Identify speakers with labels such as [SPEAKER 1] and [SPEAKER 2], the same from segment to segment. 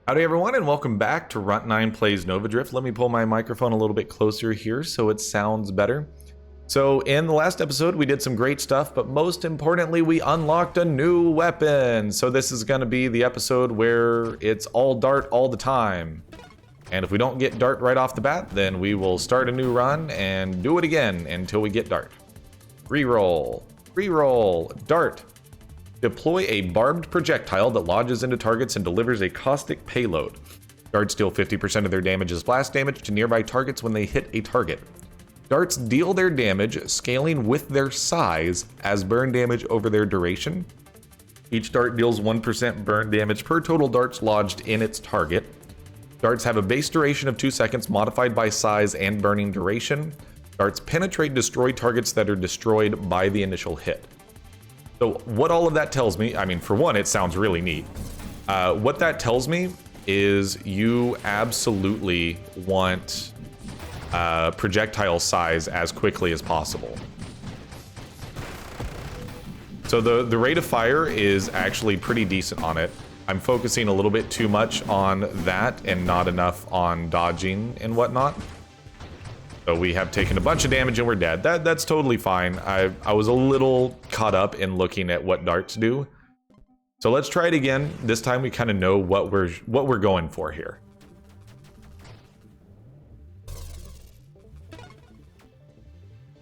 [SPEAKER 1] Howdy everyone, and welcome back to Runt9 Plays Nova Drift. Let me pull my microphone a little bit closer here so it sounds better. So in the last episode we did some great stuff, but most importantly we unlocked a new weapon. So this is going to be the episode where it's all dart all the time. And if we don't get dart right off the bat, then we will start a new run and do it again until we get dart. Reroll, reroll, dart. Deploy a barbed projectile that lodges into targets and delivers a caustic payload. Darts deal 50% of their damage as blast damage to nearby targets when they hit a target. Darts deal their damage, scaling with their size as burn damage over their duration. Each dart deals 1% burn damage per total darts lodged in its target. Darts have a base duration of 2 seconds modified by size and burning duration. Darts penetrate destroy targets that are destroyed by the initial hit. So what all of that tells me, I mean, for one, it sounds really neat. What that tells me is you absolutely want projectile size as quickly as possible. So the rate of fire is actually pretty decent on it. I'm focusing a little bit too much on that and not enough on dodging and whatnot. So we have taken a bunch of damage and we're dead. That's totally fine. I was a little caught up in looking at what darts do. So let's try it again. This time we kind of know what we're going for here.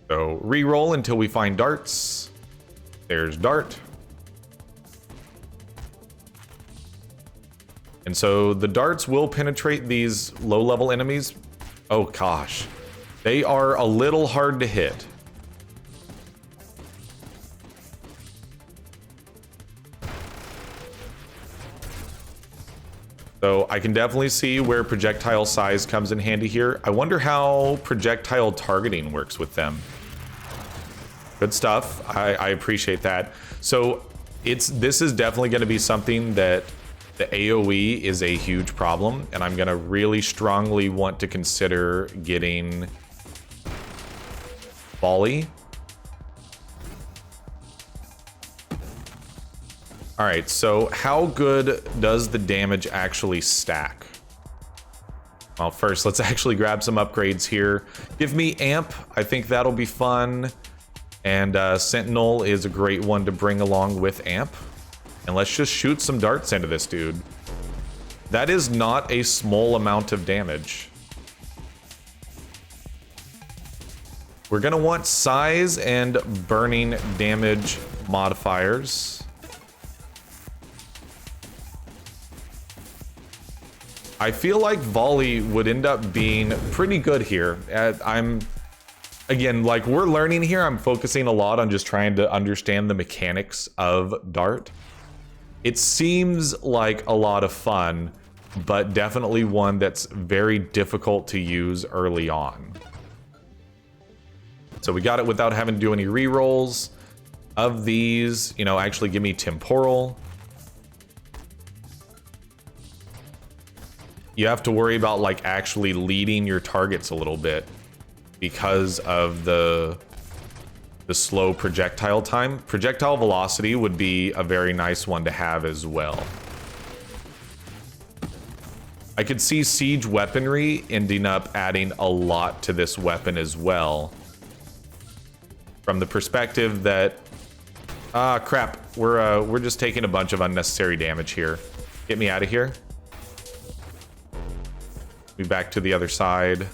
[SPEAKER 1] So re-roll until we find darts. There's dart. And so the darts will penetrate these low-level enemies. Oh gosh. They are a little hard to hit. So I can definitely see where projectile size comes in handy here. I wonder how projectile targeting works with them. Good stuff. I appreciate that. So this is definitely going to be something that the AoE is a huge problem, and I'm going to really strongly want to consider getting volley. All right, so how good does the damage actually stack? Well, first, let's actually grab some upgrades here. Give me amp. I think that'll be fun. And Sentinel is a great one to bring along with amp. And let's just shoot some darts into this dude. That is not a small amount of damage. We're gonna want size and burning damage modifiers. I feel like volley would end up being pretty good here. Again, like we're learning here, I'm focusing a lot on just trying to understand the mechanics of dart. It seems like a lot of fun, but definitely one that's very difficult to use early on. So we got it without having to do any rerolls. Of these, you know, actually give me temporal. You have to worry about like actually leading your targets a little bit because of the slow projectile time. Projectile velocity would be a very nice one to have as well. I could see siege weaponry ending up adding a lot to this weapon as well. From the perspective that, crap, we're just taking a bunch of unnecessary damage here. Get me out of here. Be back to the other side.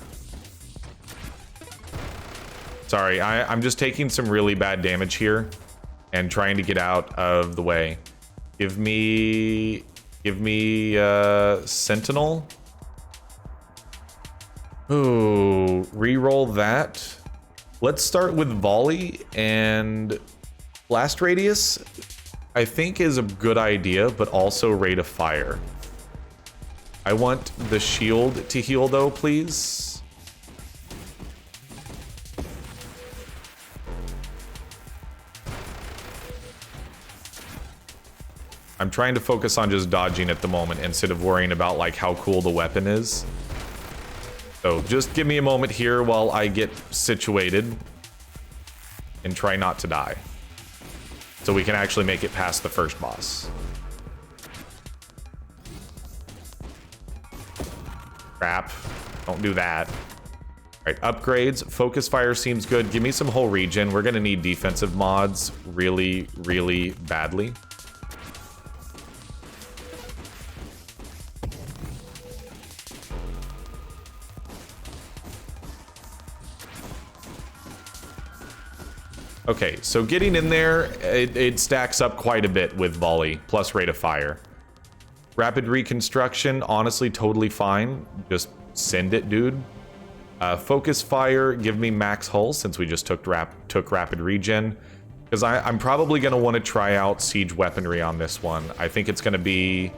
[SPEAKER 1] Sorry, I'm just taking some really bad damage here and trying to get out of the way. Give me Sentinel. Ooh, re-roll that. Let's start with volley, and blast radius I think is a good idea, but also rate of fire. I want the shield to heal though, please. I'm trying to focus on just dodging at the moment instead of worrying about like how cool the weapon is. So just give me a moment here while I get situated and try not to die, so we can actually make it past the first boss. Crap. Don't do that. All right, upgrades. Focus fire seems good. Give me some whole region. We're going to need defensive mods really, really badly. Okay, so getting in there, it stacks up quite a bit with volley, plus rate of fire. Rapid reconstruction, honestly, totally fine. Just send it, dude. Focus fire, give me max hull since we just took rapid regen. Because I'm probably going to want to try out siege weaponry on this one. I think it's going to be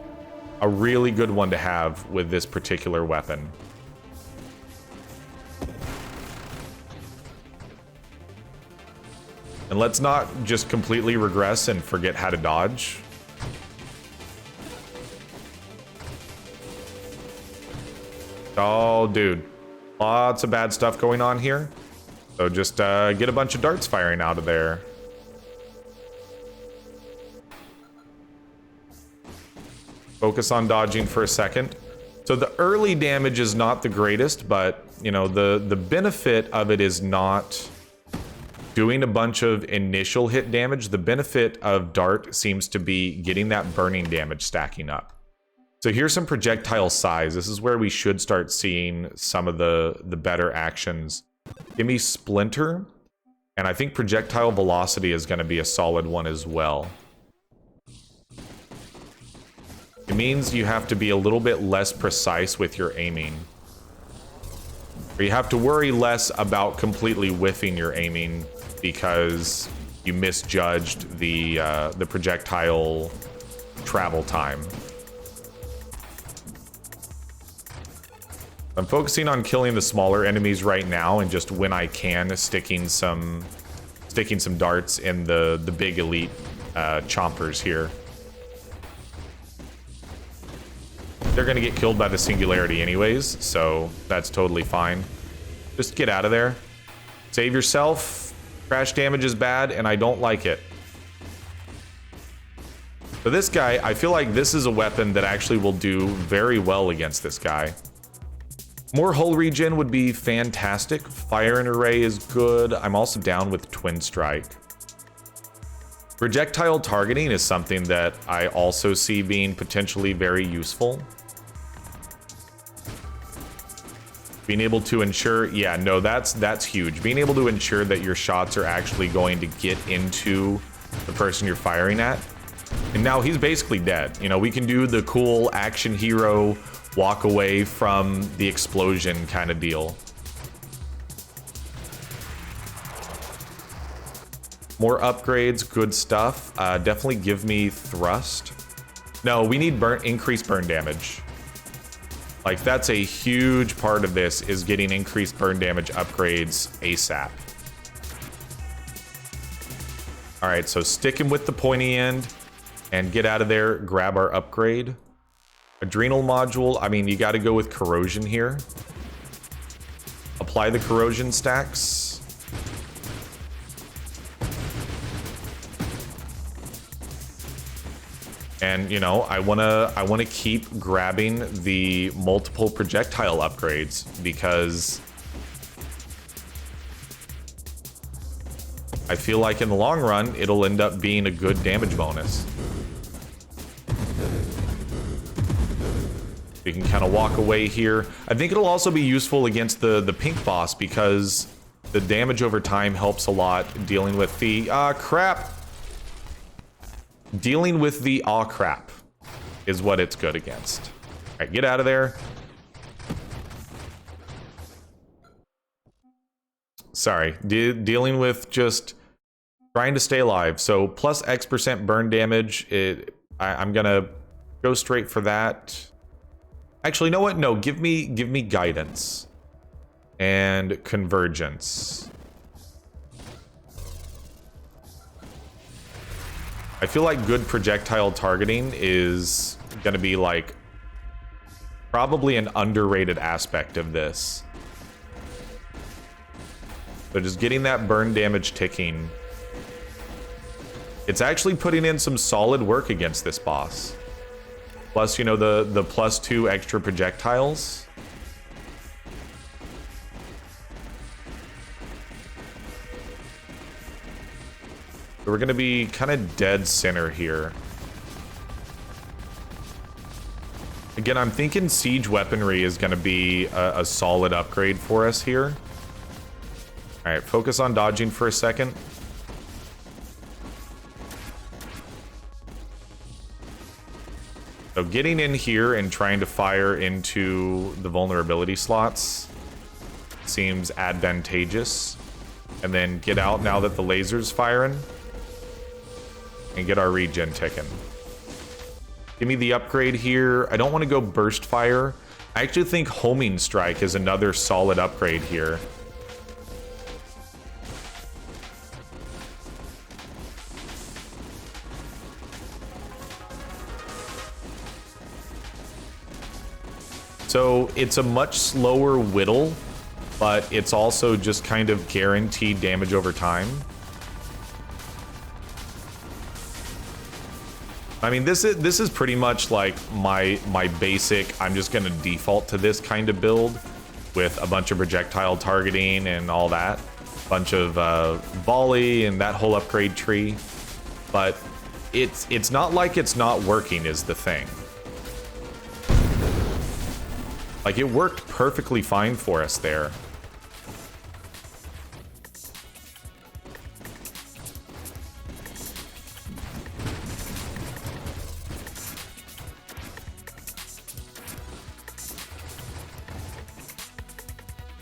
[SPEAKER 1] a really good one to have with this particular weapon. And let's not just completely regress and forget how to dodge. Oh, dude. Lots of bad stuff going on here. So just get a bunch of darts firing out of there. Focus on dodging for a second. So the early damage is not the greatest, but, you know, the benefit of it is not doing a bunch of initial hit damage. The benefit of dart seems to be getting that burning damage stacking up. So here's some projectile size. This is where we should start seeing some of the better actions. Give me splinter, and I think projectile velocity is going to be a solid one as well. It means you have to be a little bit less precise with your aiming. Or you have to worry less about completely whiffing your aiming because you misjudged the projectile travel time. I'm focusing on killing the smaller enemies right now, and just when I can, sticking some darts in the big elite chompers here. They're gonna get killed by the singularity anyways, so that's totally fine. Just get out of there. Save yourself. Crash damage is bad, and I don't like it. So this guy, I feel like this is a weapon that actually will do very well against this guy. More hull regen would be fantastic. Fire and array is good. I'm also down with twin strike. Projectile targeting is something that I also see being potentially very useful. Being able to ensure, yeah, no, that's huge. Being able to ensure that your shots are actually going to get into the person you're firing at. And now he's basically dead. You know, we can do the cool action hero walk away from the explosion kind of deal. More upgrades, good stuff. Definitely give me thrust. No, we need increased burn damage. Like, that's a huge part of this, is getting increased burn damage upgrades ASAP. All right, so stick him with the pointy end and get out of there, grab our upgrade. Adrenal module, I mean, you got to go with corrosion here. Apply the corrosion stacks. And, you know, I wanna keep grabbing the multiple projectile upgrades because I feel like in the long run, it'll end up being a good damage bonus. You can kind of walk away here. I think it'll also be useful against the pink boss because the damage over time helps a lot dealing with the crap. Dealing with the crap is what it's good against. All right, get out of there. Sorry, dealing with just trying to stay alive. So plus X% burn damage. I'm gonna go straight for that. Actually, you know what? No, give me guidance and convergence. I feel like good projectile targeting is gonna be like probably an underrated aspect of this. So just getting that burn damage ticking. It's actually putting in some solid work against this boss. Plus, you know, the +2 extra projectiles. So we're going to be kind of dead center here. Again, I'm thinking siege weaponry is going to be a solid upgrade for us here. All right, focus on dodging for a second. So getting in here and trying to fire into the vulnerability slots seems advantageous. And then get out now that the laser's firing. And get our regen ticking. Give me the upgrade here. I don't want to go burst fire. I actually think homing strike is another solid upgrade here. So it's a much slower whittle, but it's also just kind of guaranteed damage over time. I mean, this is pretty much like my basic, I'm just gonna default to this kind of build with a bunch of projectile targeting and all that. Bunch of volley and that whole upgrade tree. But it's not like it's not working is the thing. Like, it worked perfectly fine for us there.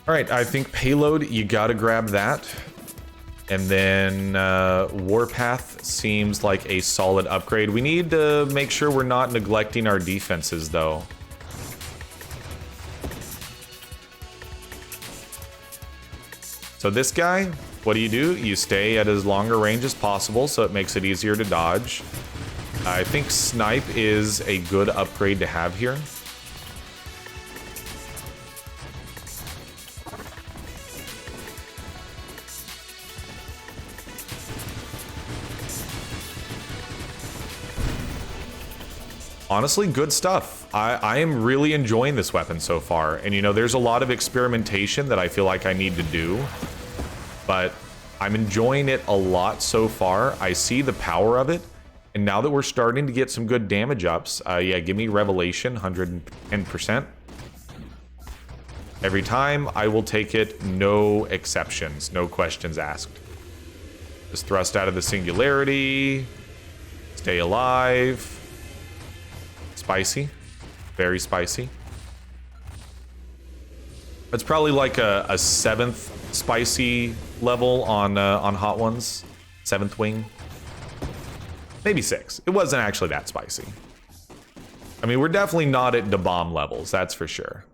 [SPEAKER 1] All right, I think payload, you gotta grab that. And then Warpath seems like a solid upgrade. We need to make sure we're not neglecting our defenses, though. So this guy, what do? You stay at as long a range as possible, so it makes it easier to dodge. I think Snipe is a good upgrade to have here. Honestly, good stuff. I am really enjoying this weapon so far. And, you know, there's a lot of experimentation that I feel like I need to do. But I'm enjoying it a lot so far. I see the power of it. And now that we're starting to get some good damage ups, yeah, give me Revelation, 110%. Every time, I will take it, no exceptions, no questions asked. Just thrust out of the singularity. Stay alive. Spicy, very spicy. It's probably like a 7th spicy level on Hot Ones, 7th wing, maybe 6. It wasn't actually that spicy. I mean, we're definitely not at the bomb levels, that's for sure.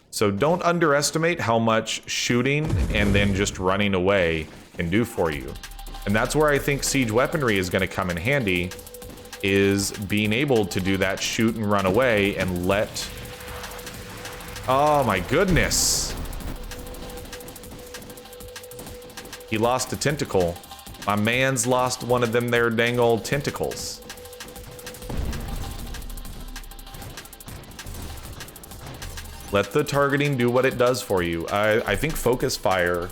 [SPEAKER 1] So don't underestimate how much shooting and then just running away can do for you. And that's where I think siege weaponry is going to come in handy, is being able to do that shoot and run away and let... Oh my goodness. He lost a tentacle. My man's lost one of them there dang old tentacles. Let the targeting do what it does for you. I think focus fire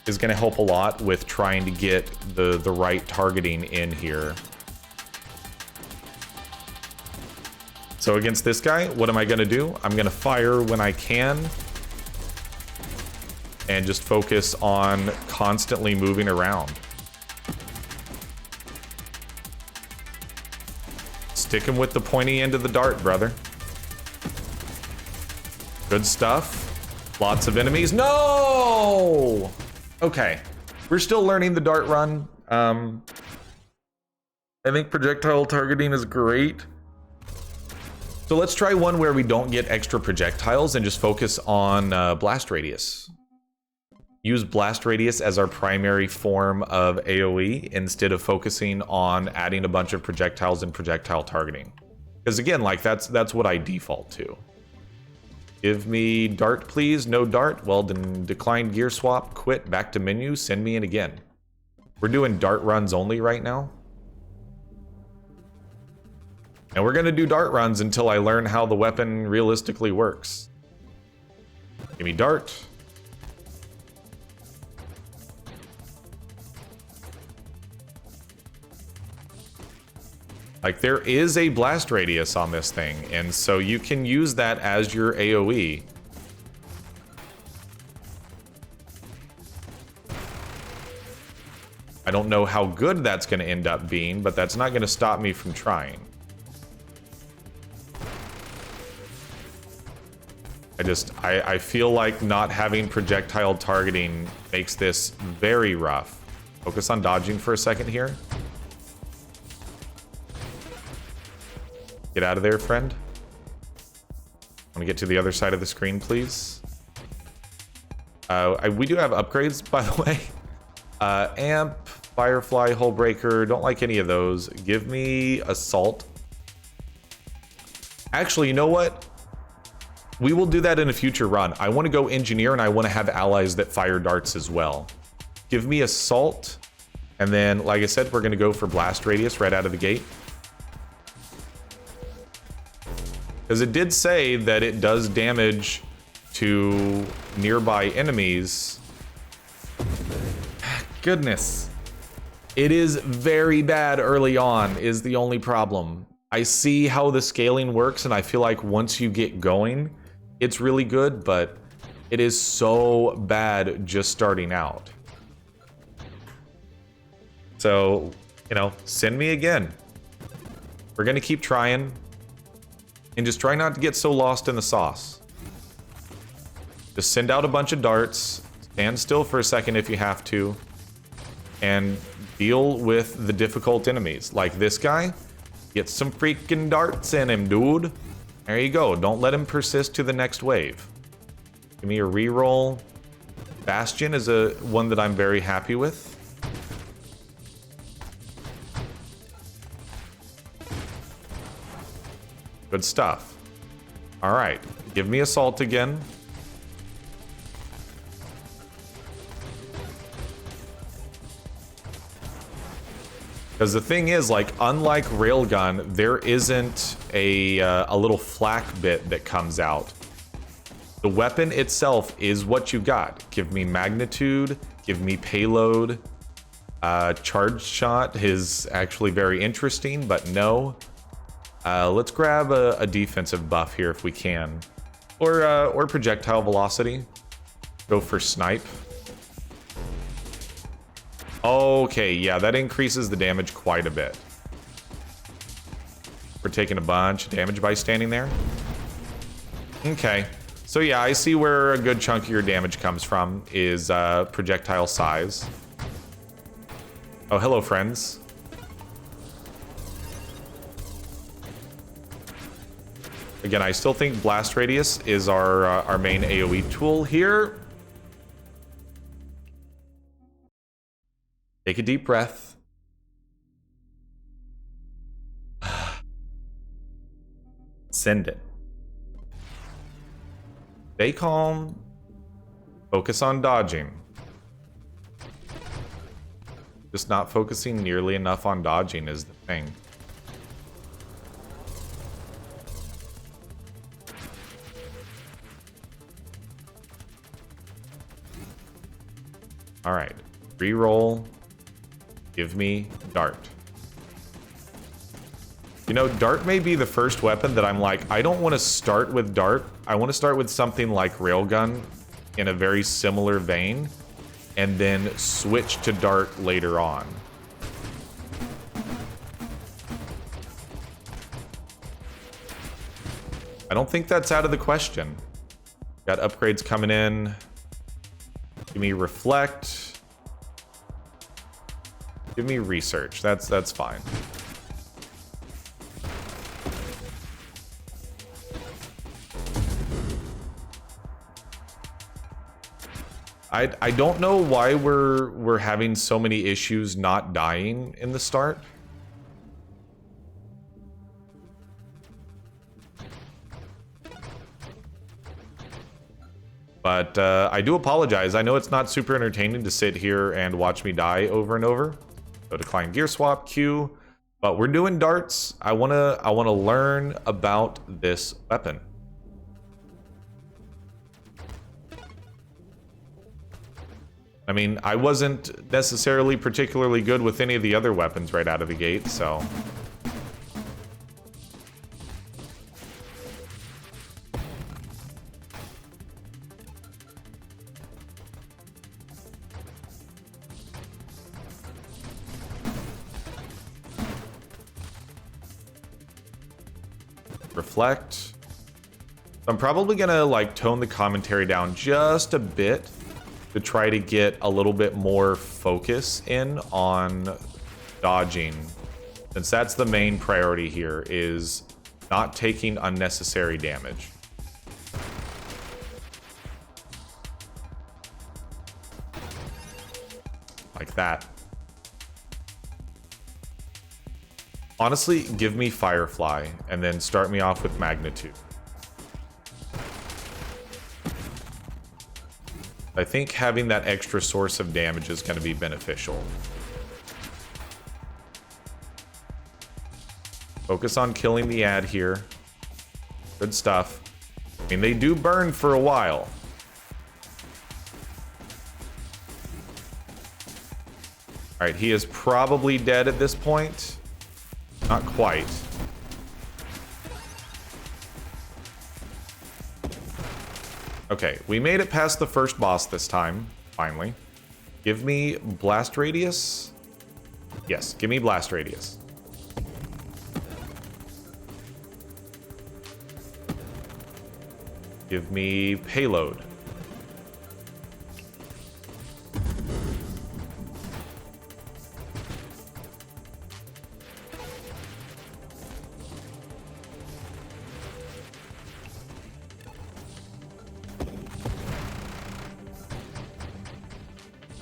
[SPEAKER 1] is going to help a lot with trying to get the right targeting in here. So against this guy, what am I going to do? I'm going to fire when I can and just focus on constantly moving around. Stick him with the pointy end of the dart, brother. Good stuff. Lots of enemies. No! Okay, we're still learning the dart run. I think projectile targeting is great. So let's try one where we don't get extra projectiles and just focus on blast radius. Use blast radius as our primary form of AoE instead of focusing on adding a bunch of projectiles and projectile targeting. Because again, like that's what I default to. Give me dart, please. No dart. Well, then decline gear swap, quit, back to menu, send me in again. We're doing dart runs only right now. And we're going to do dart runs until I learn how the weapon realistically works. Give me dart. Like, there is a blast radius on this thing, and so you can use that as your AoE. I don't know how good that's going to end up being, but that's not going to stop me from trying. I feel like not having projectile targeting makes this very rough. Focus on dodging for a second here. Get out of there, friend. Want to get to the other side of the screen, please? We do have upgrades, by the way. Amp, Firefly, Hullbreaker. Don't like any of those. Give me Assault. Actually, you know what? We will do that in a future run. I want to go Engineer, and I want to have allies that fire darts as well. Give me Assault. And then, like I said, we're going to go for Blast Radius right out of the gate. Because it did say that it does damage to nearby enemies. Goodness. It is very bad early on, is the only problem. I see how the scaling works, and I feel like once you get going, it's really good, but it is so bad just starting out. So, you know, send me again. We're going to keep trying. And just try not to get so lost in the sauce. Just send out a bunch of darts, stand still for a second if you have to, and deal with the difficult enemies. Like this guy, get some freaking darts in him, dude. There you go. Don't let him persist to the next wave. Give me a reroll. Bastion is one that I'm very happy with. Good stuff. All right, give me Assault again. Because the thing is, like, unlike Railgun, there isn't a little flak bit that comes out. The weapon itself is what you got. Give me Magnitude, give me Payload. Charge Shot is actually very interesting, but no. Let's grab a defensive buff here if we can. Or projectile velocity. Go for Snipe. Okay, yeah, that increases the damage quite a bit. We're taking a bunch of damage by standing there. Okay, so yeah, I see where a good chunk of your damage comes from is projectile size. Oh, hello, friends. Again, I still think Blast Radius is our main AoE tool here. Take a deep breath. Send it. Stay calm. Focus on dodging. Just not focusing nearly enough on dodging is the thing. All right, reroll. Give me Dart. You know, Dart may be the first weapon that I'm like, I don't want to start with Dart. I want to start with something like Railgun in a very similar vein, and then switch to Dart later on. I don't think that's out of the question. Got upgrades coming in. Give me Reflect. Give me Research. That's fine. I don't know why we're having so many issues not dying in the start. But I do apologize. I know it's not super entertaining to sit here and watch me die over and over. So decline gear swap, Q. But we're doing darts. I wanna learn about this weapon. I mean, I wasn't necessarily particularly good with any of the other weapons right out of the gate, so... Reflect. I'm probably gonna like tone the commentary down just a bit to try to get a little bit more focus in on dodging, since that's the main priority here, is not taking unnecessary damage. Like that. Honestly, give me Firefly and then start me off with Magnitude. I think having that extra source of damage is going to be beneficial. Focus on killing the ad here. Good stuff. I mean, they do burn for a while. All right, he is probably dead at this point. Not quite. Okay, we made it past the first boss this time, finally. Give me Blast Radius. Yes, give me Blast Radius. Give me Payload.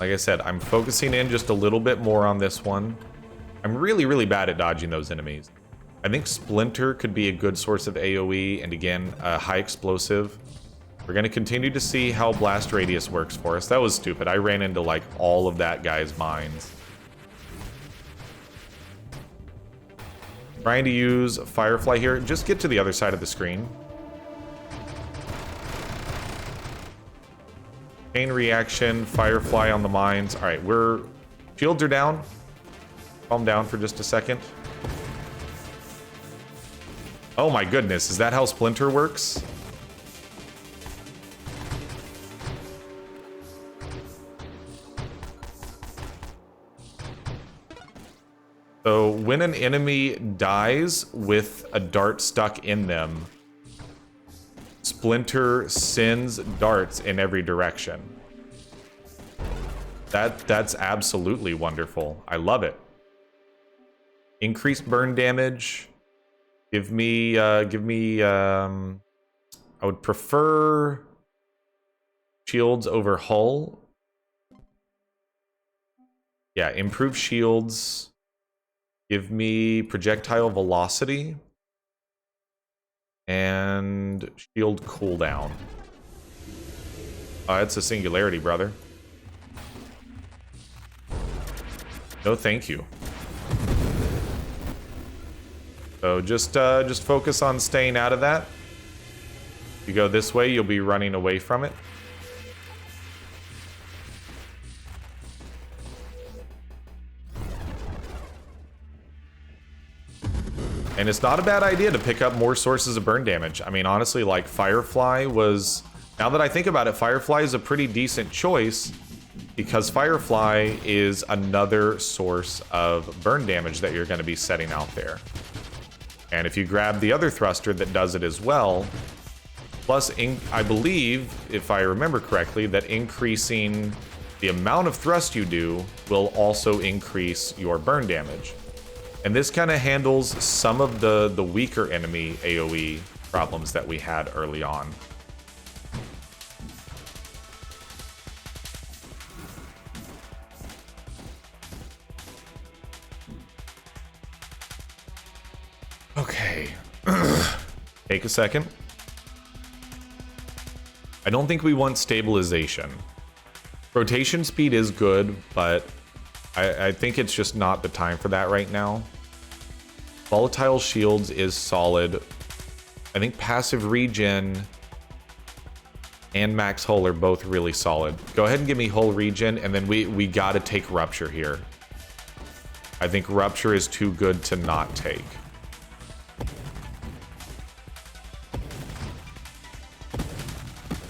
[SPEAKER 1] Like I said, I'm focusing in just a little bit more on this one. I'm really, really bad at dodging those enemies. I think Splinter could be a good source of AoE, and again, a high explosive. We're going to continue to see how Blast Radius works for us. That was stupid. I ran into, like, all of that guy's mines. Trying to use Firefly here. Just get to the other side of the screen. Chain reaction, Firefly on the mines. All right, shields are down. Calm down for just a second. Oh my goodness, is that how Splinter works? So when an enemy dies with a dart stuck in them, Splinter sends darts in every direction. That's absolutely wonderful. I love it. Increased burn damage. Give me I would prefer shields over hull. Yeah, improve shields. Give me projectile velocity. And shield cooldown. It's a singularity, brother. No, thank you. So just focus on staying out of that. If you go this way, you'll be running away from it. And it's not a bad idea to pick up more sources of burn damage. I mean, honestly, like Firefly was... Now that I think about it, Firefly is a pretty decent choice because Firefly is another source of burn damage that you're going to be setting out there. And if you grab the other thruster that does it as well, plus I believe, if I remember correctly, that increasing the amount of thrust you do will also increase your burn damage. And this kind of handles some of the weaker enemy AoE problems that we had early on. Okay. Take a second. I don't think we want stabilization. Rotation speed is good, but I think it's just not the time for that right now. Volatile shields is solid. I think passive regen and max hull are both really solid. Go ahead and give me hull regen, and then we gotta take rupture here. I think rupture is too good to not take.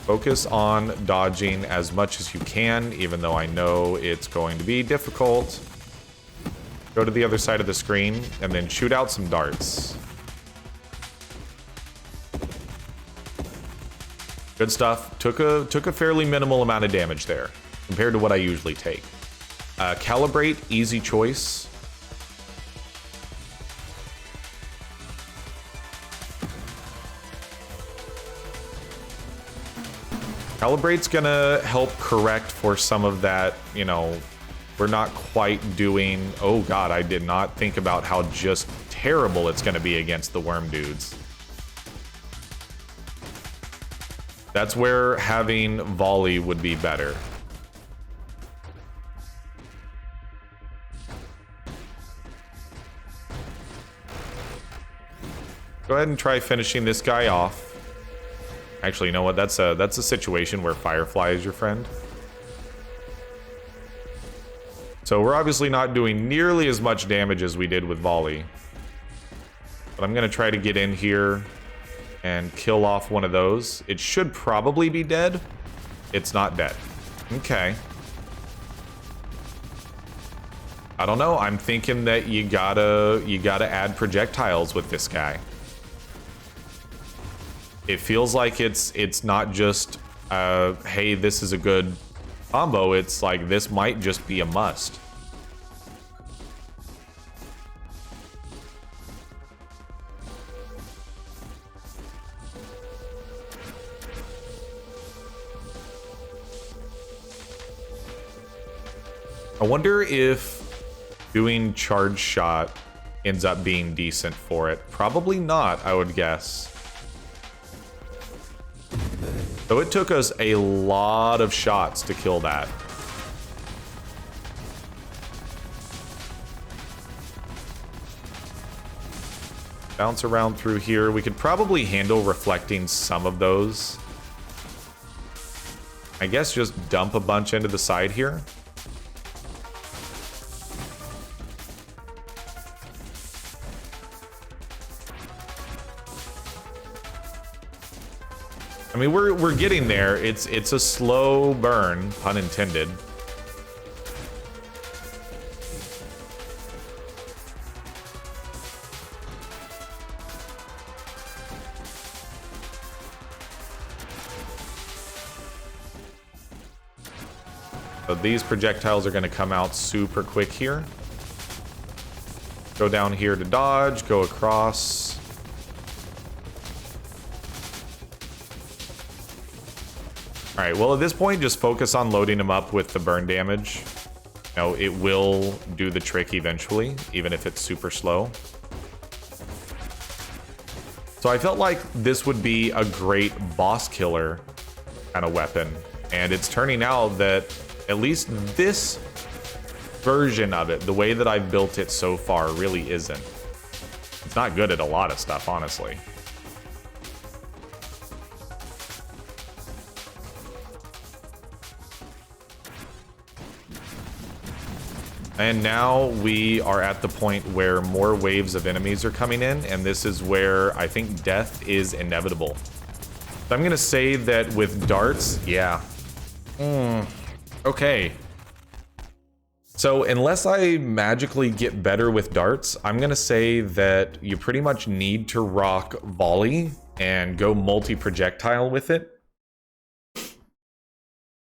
[SPEAKER 1] Focus on dodging as much as you can, even though I know it's going to be difficult. Go to the other side of the screen, and then shoot out some darts. Good stuff. Took a fairly minimal amount of damage there, compared to what I usually take. Calibrate, easy choice. Calibrate's gonna help correct for some of that, you know, we're not quite doing... Oh god, I did not think about how just terrible it's gonna be against the worm dudes. That's where having volley would be better. Go ahead and try finishing this guy off. Actually, you know what? That's a situation where Firefly is your friend. So we're obviously not doing nearly as much damage as we did with volley. But I'm gonna try to get in here and kill off one of those. It should probably be dead. It's not dead. Okay. I don't know. I'm thinking that you gotta add projectiles with this guy. It feels like it's not just hey, this is a good combo. It's like this might just be a must. I wonder if doing charge shot ends up being decent for it. Probably not, I would guess. So it took us a lot of shots to kill that. Bounce around through here. We could probably handle reflecting some of those. I guess just dump a bunch into the side here. I mean, we're getting there. It's a slow burn, pun intended. So these projectiles are going to come out super quick here. Go down here to dodge, go across. Alright, well at this point, just focus on loading them up with the burn damage. You know, it will do the trick eventually, even if it's super slow. So I felt like this would be a great boss killer kind of weapon. And it's turning out that at least this version of it, the way that I've built it so far, really isn't. It's not good at a lot of stuff, honestly. And now we are at the point where more waves of enemies are coming in, and this is where I think death is inevitable. So I'm gonna say that with darts, yeah. Okay. So unless I magically get better with darts, I'm gonna say that you pretty much need to rock volley and go multi-projectile with it.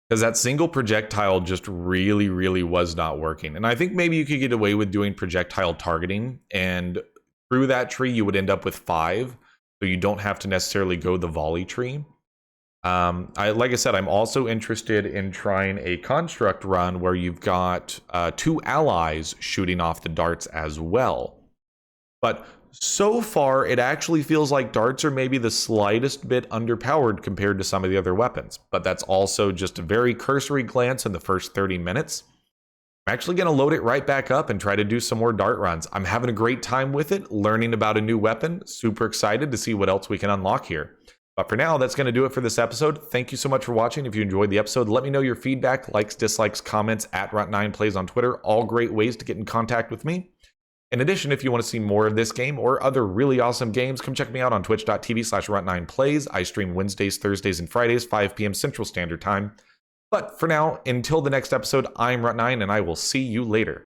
[SPEAKER 1] Because that single projectile just really was not working. And I think maybe you could get away with doing projectile targeting, and through that tree you would end up with 5, so you don't have to necessarily go the volley tree. Like I said, I'm also interested in trying a construct run where you've got 2 allies shooting off the darts as well. But so far, it actually feels like darts are maybe the slightest bit underpowered compared to some of the other weapons. But that's also just a very cursory glance in the first 30 minutes. I'm actually going to load it right back up and try to do some more dart runs. I'm having a great time with it, learning about a new weapon. Super excited to see what else we can unlock here. But for now, that's going to do it for this episode. Thank you so much for watching. If you enjoyed the episode, let me know your feedback, likes, dislikes, comments at Runt9 Plays on Twitter. All great ways to get in contact with me. In addition, if you want to see more of this game or other really awesome games, come check me out on twitch.tv/Runt9Plays. I stream Wednesdays, Thursdays, and Fridays, 5 p.m. Central Standard Time. But for now, until the next episode, I'm Runt9, and I will see you later.